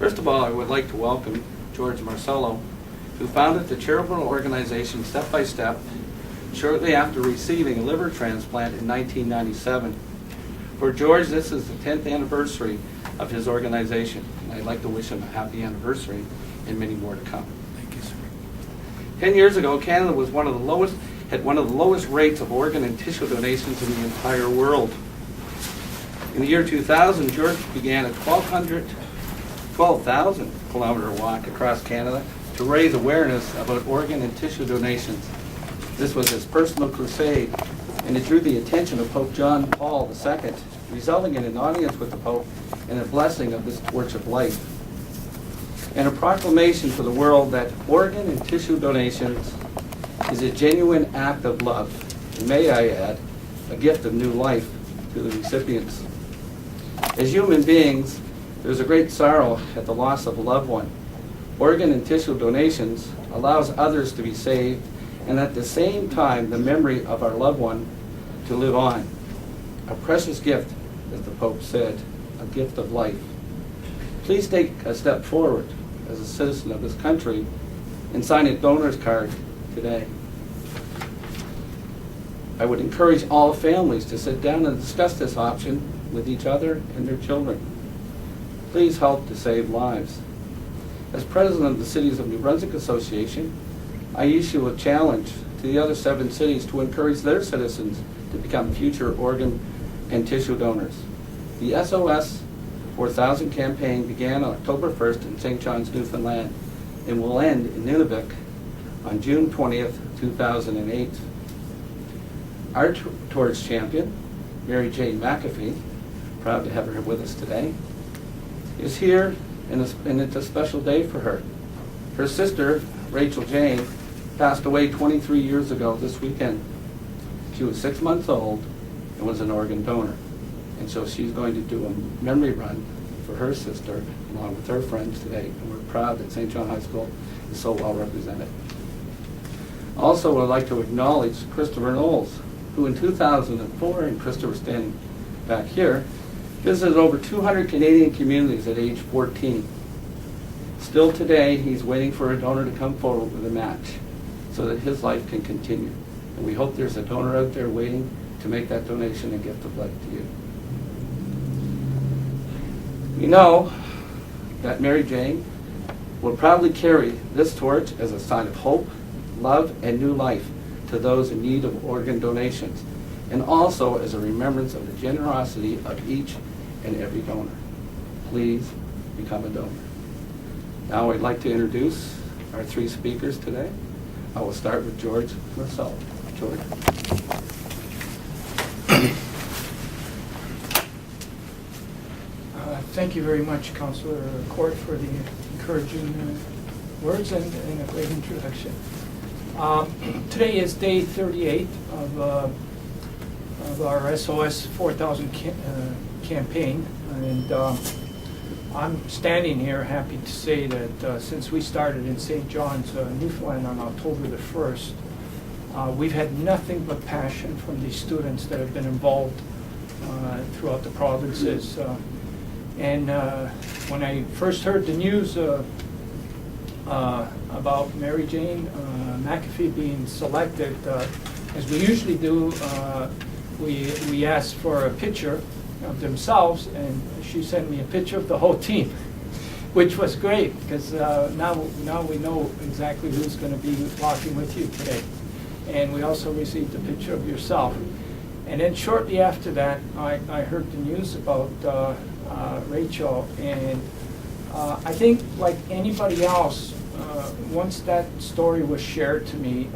First of all, I would like to welcome George Marcello, who founded the charitable organization Step by Step shortly after receiving a liver transplant in 1997. For George, this is the 10th anniversary of his organization, and I'd like to wish him a happy anniversary and many more to come. Thank you, sir. 10 years ago, Canada was had one of the lowest rates of organ and tissue donations in the entire world. In the year 2000, George began a 12,000 kilometer walk across Canada to raise awareness about organ and tissue donations. This was his personal crusade, and it drew the attention of Pope John Paul II, resulting in an audience with the Pope and a blessing of this torch of life, and a proclamation to the world that organ and tissue donations is a genuine act of love, and may I add, a gift of new life to the recipients. As human beings, there's a great sorrow at the loss of a loved one. Organ and tissue donations allows others to be saved, and at the same time, the memory of our loved one to live on. A precious gift, as the Pope said, a gift of life. Please take a step forward as a citizen of this country and sign a donor's card today. I would encourage all families to sit down and discuss this option with each other and their children. Please help to save lives. As president of the Cities of New Brunswick Association, I issue a challenge to the other 7 cities to encourage their citizens to become future organ and tissue donors. The SOS4000 campaign began on October 1st in St. John's, Newfoundland, and will end in Nunavik on June 20th, 2008. Our torch champion, Mary Jane McAfee, proud to have her with us today, is here, and it's a special day for her. Her sister, Rachel Jane, passed away 23 years ago this weekend. She was 6 months old and was an organ donor. And so she's going to do a memory run for her sister along with her friends today. And we're proud that St. John High School is so well represented. Also, I'd like to acknowledge Christopher Knowles, who in 2004, and Christopher standing back here, visited over 200 Canadian communities at age 14. Still today, he's waiting for a donor to come forward with a match so that his life can continue. And we hope there's a donor out there waiting to make that donation a gift of life to you. We know that Mary Jane will proudly carry this torch as a sign of hope, love, and new life to those in need of organ donations, and also as a remembrance of the generosity of each and every donor. Please become a donor. Now I'd like to introduce our 3 speakers today. I will start with George Marcello. George. Thank you very much, Councillor Court, for the encouraging words and a great introduction. Today is day 38 of our SOS4000 campaign, and I'm standing here happy to say that since we started in St. John's, Newfoundland on October the 1st, we've had nothing but passion from these students that have been involved throughout the provinces. And when I first heard the news about Mary Jane McAfee being selected, as we usually do, we asked for a picture of themselves, and she sent me a picture of the whole team, which was great, because now we know exactly who's going to be walking with you today. And we also received a picture of yourself. And then shortly after that, I heard the news about Rachel, and I think like anybody else, once that story was shared to me,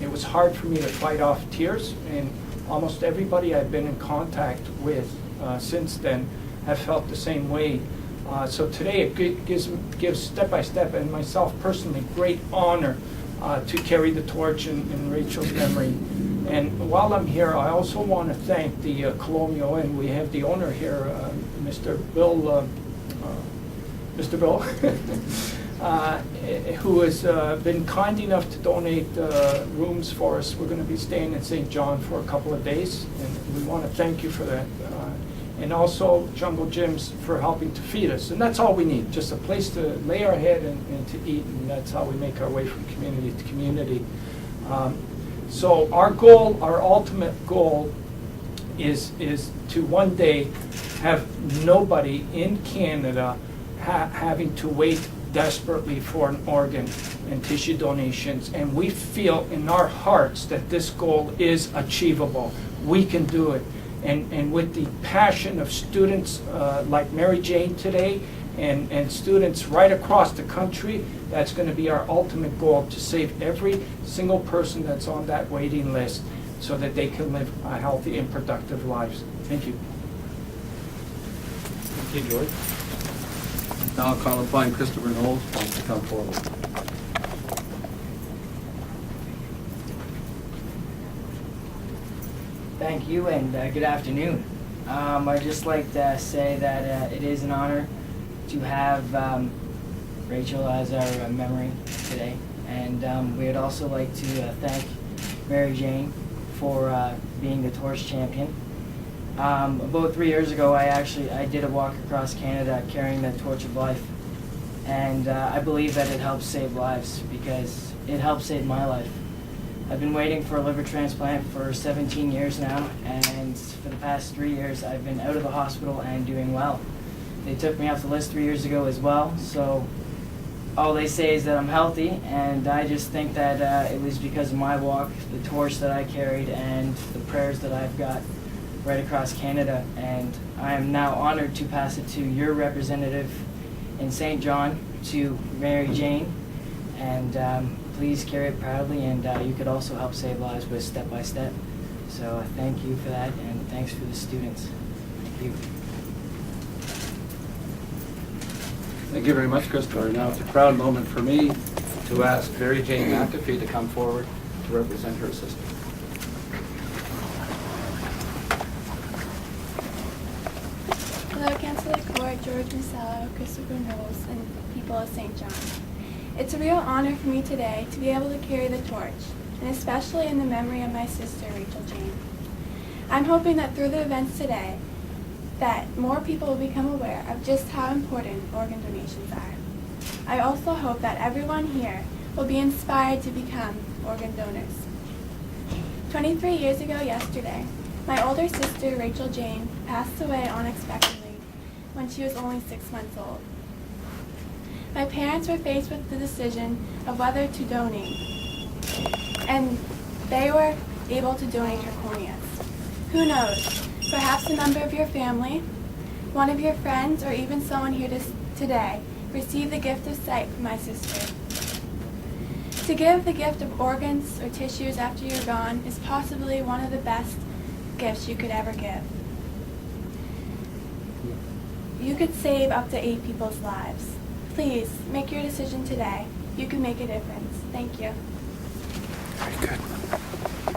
it was hard for me to fight off tears, and almost everybody I've been in contact with since then have felt the same way. So today it gives Step by Step and myself personally great honor to carry the torch in Rachel's memory. And while I'm here, I also want to thank the Colonial Inn. We have the owner here, Mr. Bill, who has been kind enough to donate rooms for us. We're going to be staying in St. John for a couple of days, and we want to thank you for that. and also Jungle Gyms for helping to feed us. And that's all we need, just a place to lay our head and to eat, and that's how we make our way from community to community. So our goal, our ultimate goal is to one day have nobody in Canada having to wait desperately for an organ and tissue donations. And we feel in our hearts that this goal is achievable. We can do it. And with the passion of students like Mary Jane today and students right across the country, that's going to be our ultimate goal, to save every single person that's on that waiting list so that they can live healthy and productive lives. Thank you. Thank you, George. Now I'll call upon Christopher Knowles to come forward. Thank you, and good afternoon. I'd just like to say that it is an honor to have Rachel as our memory today, and we'd also like to thank Mary Jane for being the torch champion. About 3 years ago, I did a walk across Canada carrying the torch of life, and I believe that it helps save lives, because it helped save my life. I've been waiting for a liver transplant for 17 years now, and for the past 3 years I've been out of the hospital and doing well. They took me off the list 3 years ago as well, so all they say is that I'm healthy, and I just think that it was because of my walk, the torch that I carried, and the prayers that I've got right across Canada, and I am now honored to pass it to your representative in St. John, to Mary Jane, and please carry it proudly, and you could also help save lives with Step by Step. So thank you for that, and thanks for the students. Thank you. Thank you very much, Christopher. Now it's a proud moment for me to ask Mary Jane McAfee to come forward to represent her sister. Hello, Council of Court, George Masello, Christopher Knowles, and people of St. John. It's a real honor for me today to be able to carry the torch, and especially in the memory of my sister, Rachel Jane. I'm hoping that through the events today, that more people will become aware of just how important organ donations are. I also hope that everyone here will be inspired to become organ donors. 23 years ago yesterday, my older sister, Rachel Jane, passed away unexpectedly when she was only 6 months old. My parents were faced with the decision of whether to donate, and they were able to donate her corneas. Who knows, perhaps a member of your family, one of your friends, or even someone here today received the gift of sight from my sister. To give the gift of organs or tissues after you're gone is possibly one of the best gifts you could ever give. You could save up to 8 people's lives. Please, make your decision today. You can make a difference. Thank you. Very good.